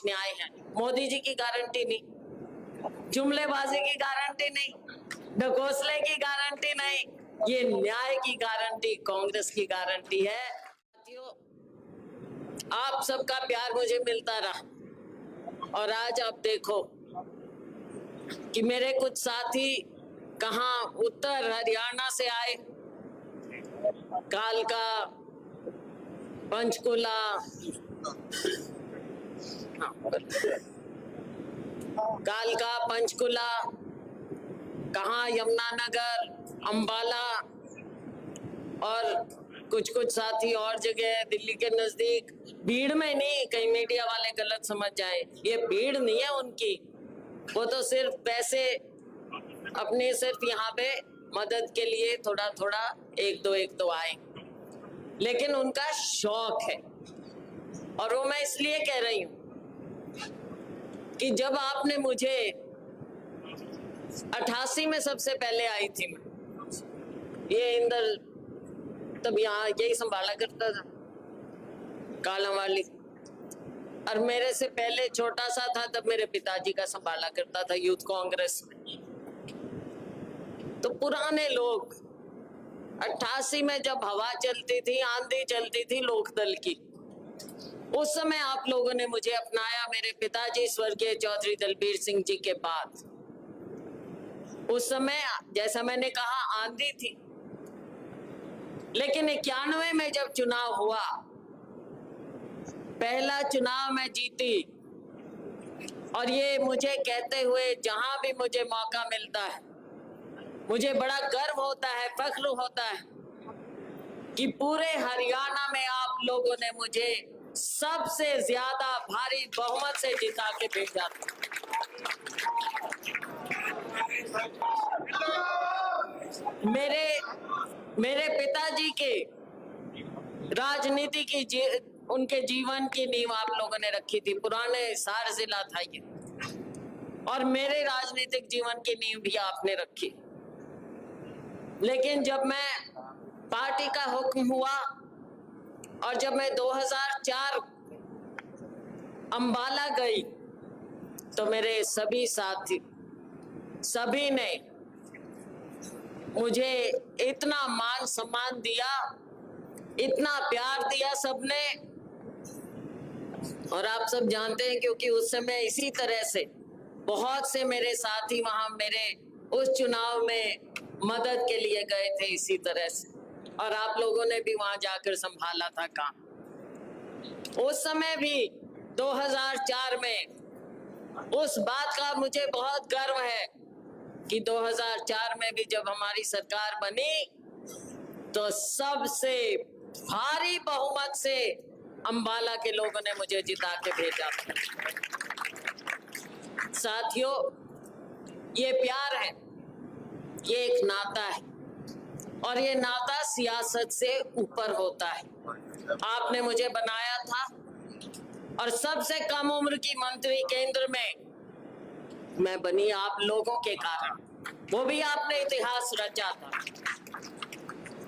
न्याय है। मोदी जी की गारंटी नहीं, जुमलेबाजी की गारंटी नहीं, ढकोसले की गारंटी नहीं, ये न्याय की गारंटी कांग्रेस की गारंटी है। साथियों, आप सबका प्यार मुझे मिलता रहा और आज आप देखो कि मेरे कुछ साथी कहां उत्तर हरियाणा से आए, कालका, पंचकुला, कालका, पंचकुला, कहां यमुनानगर, अंबाला और कुछ साथी और जगह दिल्ली के नजदीक। भीड़ में नहीं, कहीं मीडिया वाले गलत समझ जाए, ये भीड़ नहीं है उनकी, वो तो सिर्फ पैसे अपने सिर्फ यहाँ पे मदद के लिए थोड़ा थोड़ा एक दो आए, लेकिन उनका शौक है। और वो मैं इसलिए कह रही हूं कि जब आपने मुझे 88 में सबसे पहले आई थी मैं, ये इंदर तब यहाँ यही संभाला करता था, कालांवाली, और मेरे से पहले छोटा सा था तब मेरे पिताजी का संभाला करता था यूथ कांग्रेस में। तो पुराने लोग 88 में जब हवा चलती थी, आंधी चलती थी लोकदल की, उस समय आप लोगों ने मुझे अपनाया, मेरे पिताजी स्वर्गीय चौधरी दलबीर सिंह जी के बाद। उस समय जैसा मैंने कहा आंधी थी, लेकिन 91 में जब चुनाव हुआ, पहला चुनाव मैं जीती, और ये मुझे कहते हुए जहां भी मुझे मौका मिलता है मुझे बड़ा गर्व होता है, फख्र होता है कि पूरे हरियाणा में आप लोगों ने मुझे सबसे ज्यादा भारी बहुमत से जिता के भेजा था। मेरे पिताजी के राजनीति की उनके जीवन की नींव आप लोगों ने रखी थी, पुराने हिसार जिला था ये, और मेरे राजनीतिक जीवन की नींव भी आपने रखी। लेकिन जब मैं पार्टी का हुक्म हुआ और जब मैं 2004 अंबाला गई, तो मेरे सभी साथी, सभी ने मुझे इतना मान सम्मान दिया, इतना प्यार दिया सबने। और आप सब जानते हैं क्योंकि उस समय इसी तरह से बहुत से मेरे साथी वहां मेरे उस चुनाव में मदद के लिए गए थे इसी तरह से, और आप लोगों ने भी वहां जाकर संभाला था काम। उस समय भी 2004 में उस बात का मुझे बहुत गर्व है कि 2004 में भी जब हमारी सरकार बनी तो सबसे भारी बहुमत से अंबाला के लोगों ने मुझे जिता के भेजा था। साथियों, ये प्यार है, ये एक नाता है, और ये नाता सियासत से ऊपर होता है। आपने मुझे बनाया था और सबसे कम उम्र की मंत्री केंद्र में मैं बनी आप लोगों के कारण, वो भी आपने इतिहास रचा था।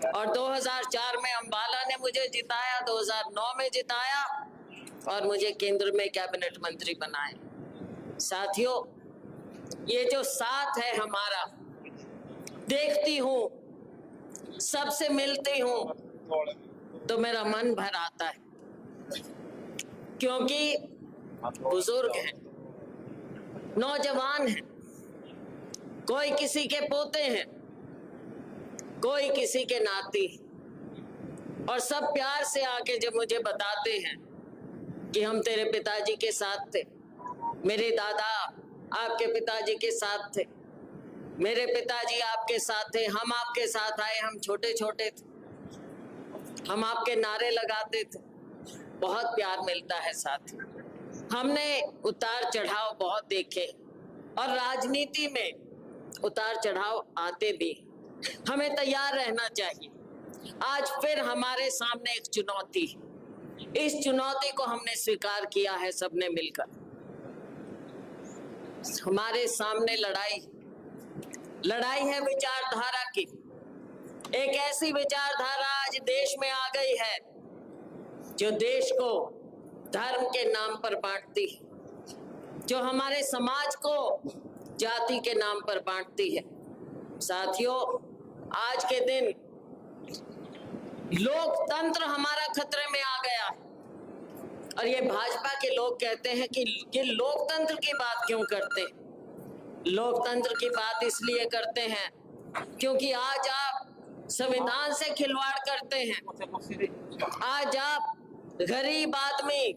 और 2004 में अंबाला ने मुझे जिताया, 2009 में जिताया और मुझे केंद्र में कैबिनेट मंत्री बनाया। साथियों, ये जो साथ है हमारा, देखती हूँ, सबसे मिलती हूँ तो मेरा मन भर आता है, क्योंकि बुजुर्ग हैं, नौजवान हैं, कोई किसी के पोते हैं, कोई किसी के नाती, और सब प्यार से आके जब मुझे बताते हैं कि हम तेरे पिताजी के साथ थे, मेरे दादा आपके पिताजी के साथ थे, मेरे पिताजी आपके साथ थे, हम आपके साथ आए, हम छोटे छोटे थे, हम आपके नारे लगाते थे, बहुत प्यार मिलता है साथी। हमने उतार चढ़ाव बहुत देखे, और राजनीति में उतार चढ़ाव आते भी, हमें तैयार रहना चाहिए। आज फिर हमारे सामने एक चुनौती, इस चुनौती को हमने स्वीकार किया है सबने मिलकर। हमारे सामने लड़ाई है विचारधारा की। एक ऐसी विचारधारा आज देश में आ गई है जो देश को धर्म के नाम पर बांटती है, जो हमारे समाज को जाति के नाम पर बांटती है। साथियों, आज के दिन लोकतंत्र हमारा खतरे में आ गया है और ये भाजपा के लोग कहते हैं कि लोकतंत्र की बात क्यों करते हैं। लोकतंत्र की बात इसलिए करते हैं क्योंकि आज आप संविधान से खिलवाड़ करते हैं। आज आप गरीब आदमी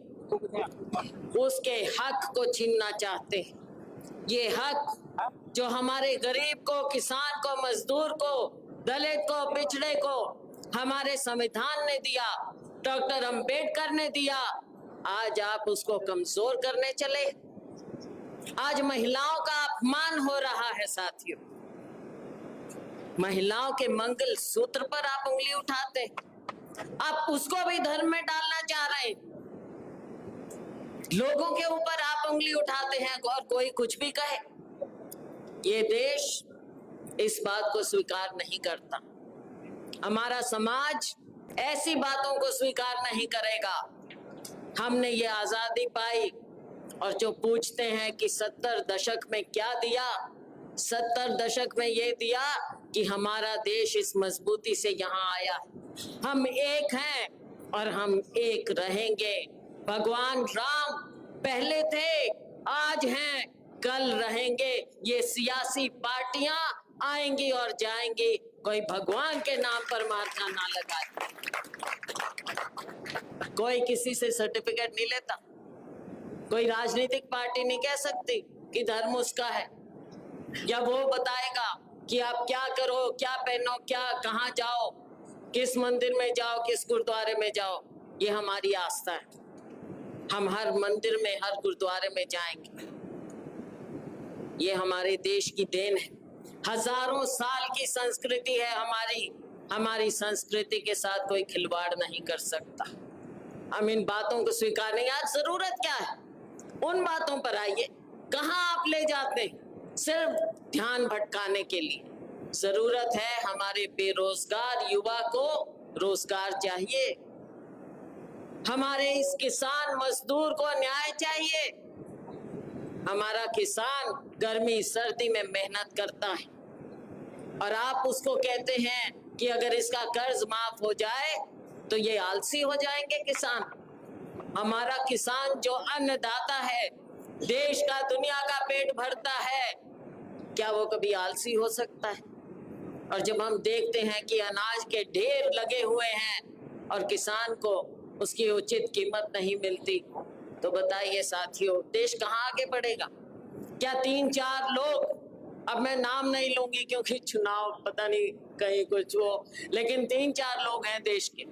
उसके हक को छीनना चाहते हैं। ये हक जो हमारे गरीब को, किसान को, मजदूर को, दलित को, पिछड़े को हमारे संविधान ने दिया, डॉक्टर अंबेडकर ने दिया, आज आप उसको कमजोर करने चले। आज महिलाओं का अपमान हो रहा है। साथियों, महिलाओं के मंगल सूत्र पर आप उंगली उठाते, आप उसको भी धर्म में डालना चाह रहे हैं। लोगों के ऊपर आप उंगली उठाते हैं और कोई कुछ भी कहे। ये देश इस बात को स्वीकार नहीं करता। हमारा समाज ऐसी बातों को स्वीकार नहीं करेगा। हमने ये आजादी पाई और जो पूछते हैं कि 70 दशक में क्या दिया, 70 दशक में ये दिया कि हमारा देश इस मजबूती से यहाँ आया। हम एक हैं और हम एक रहेंगे। भगवान राम पहले थे, आज हैं, कल रहेंगे। ये सियासी पार्टियां आएंगी और जाएंगी, कोई भगवान के नाम पर मार्का ना लगाए। कोई किसी से सर्टिफिकेट नहीं लेता। कोई राजनीतिक पार्टी नहीं कह सकती कि धर्म उसका है, या वो बताएगा कि आप क्या करो, क्या पहनो, क्या कहाँ जाओ, किस मंदिर में जाओ, किस गुरुद्वारे में जाओ। ये हमारी आस्था है। हम हर मंदिर में, हर गुरुद्वारे में जाएंगे। ये हमारे देश की देन है। हजारों साल की संस्कृति है हमारी। हमारी संस्कृति के साथ कोई खिलवाड़ नहीं कर सकता। हम इन बातों को स्वीकार नहीं। आज जरूरत क्या है, उन बातों पर आइए। कहाँ आप ले जाते हैं सिर्फ ध्यान भटकाने के लिए। जरूरत है हमारे बेरोजगार युवा को रोजगार चाहिए। हमारे इस किसान मजदूर को न्याय चाहिए। हमारा किसान गर्मी सर्दी में मेहनत करता है और आप उसको कहते हैं कि अगर इसका कर्ज माफ हो जाए तो ये आलसी हो जाएंगे किसान। हमारा किसान जो अन्नदाता है, देश का, दुनिया का पेट भरता है, क्या वो कभी आलसी हो सकता है? और जब हम देखते हैं कि अनाज के ढेर लगे हुए हैं और किसान को उसकी उचित कीमत नहीं मिलती, तो बताइए साथियों, देश कहाँ आगे बढ़ेगा? क्या 3-4 लोग, अब मैं नाम नहीं लूंगी क्योंकि चुनाव पता नहीं कहीं कुछ हो, लेकिन 3-4 लोग हैं देश के,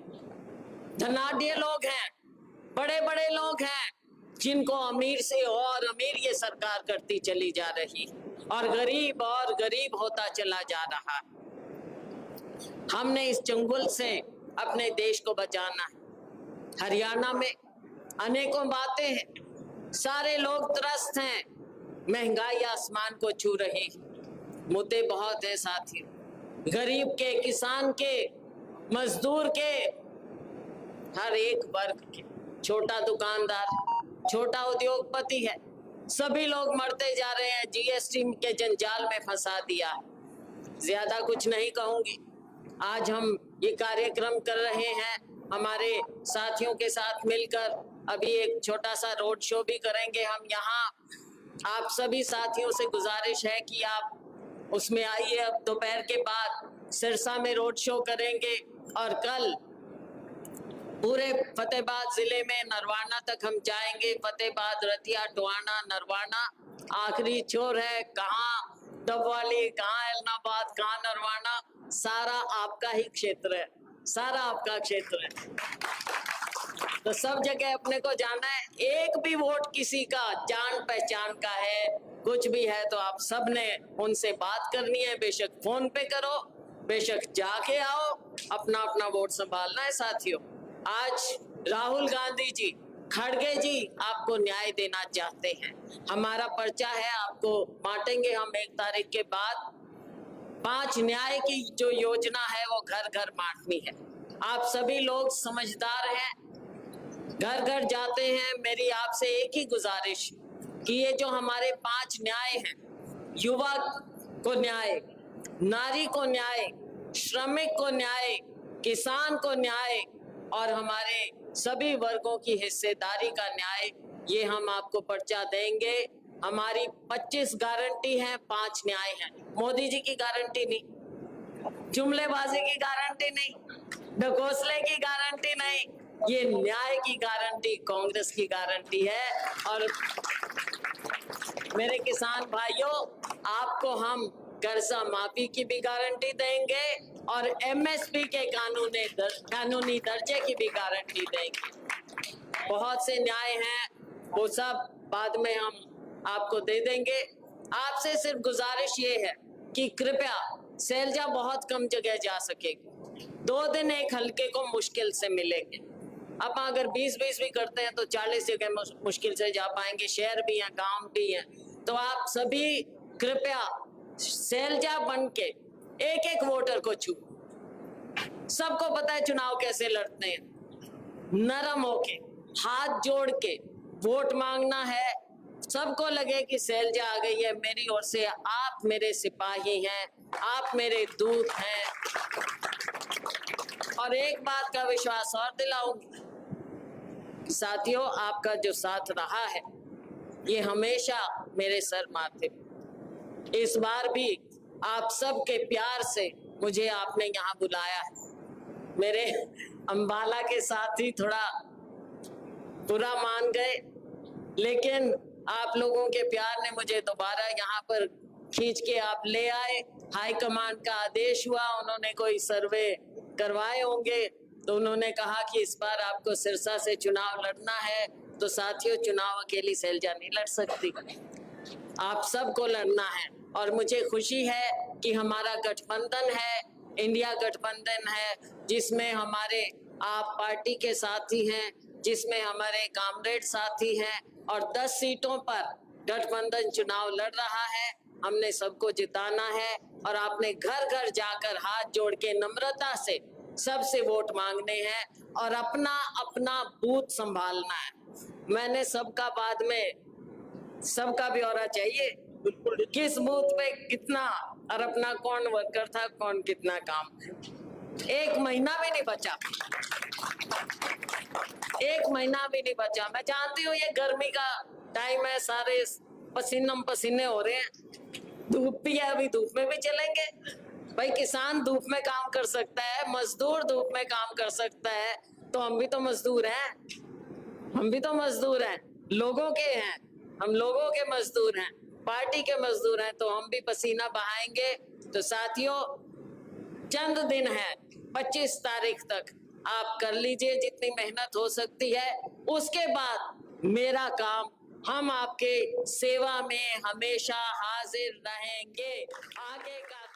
धनाढ्य लोग हैं, बड़े बड़े लोग हैं, जिनको अमीर से और अमीर ये सरकार करती चली जा रही और गरीब होता चला जा रहा। हमने इस चंगुल से अपने देश को बचाना है। हरियाणा में अनेकों बातें हैं, सारे लोग त्रस्त हैं, महंगाई आसमान को छू रही, मुद्दे बहुत हैं साथियों। गरीब के, किसान के, मजदूर के, हर एक वर्ग के, छोटा दुकानदार, छोटा उद्योगपति है, सभी लोग मरते जा रहे हैं। जीएसटी के जंजाल में फंसा दिया। ज्यादा कुछ नहीं कहूंगी। आज हम ये कार्यक्रम कर रहे हैं हमारे साथियों के साथ मिलकर। अभी एक छोटा सा रोड शो भी करेंगे हम यहाँ। आप सभी साथियों से गुजारिश है कि आप उसमें आइए। अब दोपहर के बाद सिरसा में रोड शो करेंगे और कल पूरे फतेहाबाद जिले में नरवाना तक हम जाएंगे। फतेहाबाद, रतिया, टोहाना, नरवाना, आखिरी छोर है कहाँ डबवाली, कहाँ एलनाबाद, कहाँ नरवाना, सारा आपका ही क्षेत्र है, सारा आपका क्षेत्र है। तो सब जगह अपने को जाना है। एक भी वोट किसी का जान पहचान का है, कुछ भी है, तो आप सब ने उनसे बात करनी है। बेशक फोन पे करो, बेशक जाके आओ, अपना अपना वोट संभालना है साथियों। आज राहुल गांधी जी, खड़गे जी आपको न्याय देना चाहते हैं। हमारा पर्चा है, आपको बांटेंगे हम 1 तारीख के बाद। 5 न्याय की जो योजना है वो घर घर बांटनी है। आप सभी लोग समझदार हैं, घर घर जाते हैं। मेरी आपसे एक ही गुजारिश कि ये जो हमारे 5 न्याय हैं, युवा को न्याय, नारी को न्याय, श्रमिक को न्याय, किसान को न्याय और हमारे सभी वर्गों की हिस्सेदारी का न्याय, ये हम आपको पर्चा देंगे। हमारी 25 गारंटी है, 5 न्याय है। मोदी जी की गारंटी नहीं, जुमलेबाजी की गारंटी नहीं, ढकोसले की गारंटी नहीं, ये न्याय की गारंटी कांग्रेस की गारंटी है। और मेरे किसान भाइयों, आपको हम कर्जा माफी की भी गारंटी देंगे और एमएसपी के कानूनी दर्जे की भी गारंटी देंगे। बहुत से न्याय हैं, वो सब बाद में हम आपको दे देंगे। आपसे सिर्फ गुजारिश ये है कि कृपया, शैलजा बहुत कम जगह जा सकेगी, 2 दिन एक हल्के को मुश्किल से मिलेंगे। अब अगर 20-20 भी करते हैं तो 40 जगह मुश्किल से जा पाएंगे। शहर भी हैं, गांव भी हैं। तो आप सभी कृपया शैलजा बन के एक एक वोटर को छू। सबको पता है चुनाव कैसे लड़ते हैं, नरम होके, हाथ जोड़ के वोट मांगना है। सबको लगे कि शैलजा आ गई है, मेरी ओर से आप मेरे सिपाही हैं, आप मेरे दूत हैं। और एक बात का विश्वास और दिलाऊंगी, साथियों, आपका जो साथ रहा है ये हमेशा मेरे सर माथे। इस बार भी आप सबके प्यार से मुझे आपने यहाँ बुलाया है। मेरे अंबाला के साथी थोड़ा बुरा मान गए, लेकिन आप लोगों के प्यार ने मुझे दोबारा यहाँ पर खींच के आप ले आए। हाई कमांड का आदेश हुआ, उन्होंने कोई सर्वे करवाए होंगे तो उन्होंने कहा कि इस बार आपको सिरसा से चुनाव लड़ना है। तो साथियों, चुनाव अकेली शैलजा नहीं लड़ सकती, आप सबको लड़ना है। और मुझे खुशी है कि हमारा गठबंधन है, इंडिया गठबंधन है, जिसमें हमारे आप पार्टी के साथी हैं, जिसमें हमारे कामरेड साथी हैं और 10 सीटों पर गठबंधन चुनाव लड़ रहा है। हमने सबको जिताना है और आपने घर घर जाकर हाथ जोड़ के नम्रता से सबसे वोट मांगने हैं और अपना अपना बूथ संभालना है। मैंने सबका बाद में सबका ब्यौरा चाहिए, किस बूथ पे कितना और अपना कौन वर्कर था, कौन कितना काम। 1 महीना भी नहीं बचा, 1 महीना भी नहीं बचा। मैं जानती हूँ ये गर्मी का टाइम है, सारे पसीनम पसीने हो रहे हैं, धूप भी है, अभी धूप में भी चलेंगे। भाई, किसान धूप में काम कर सकता है, मजदूर धूप में काम कर सकता है, तो हम भी तो मजदूर हैं, हम भी तो मजदूर हैं, लोगों के हैं, हम लोगों के मजदूर हैं, पार्टी के मजदूर हैं, तो हम भी पसीना बहाएंगे। तो साथियों, चंद दिन है, 25 तारीख तक आप कर लीजिए जितनी मेहनत हो सकती है। उसके बाद मेरा काम, हम आपके सेवा में हमेशा हाजिर रहेंगे। आगे का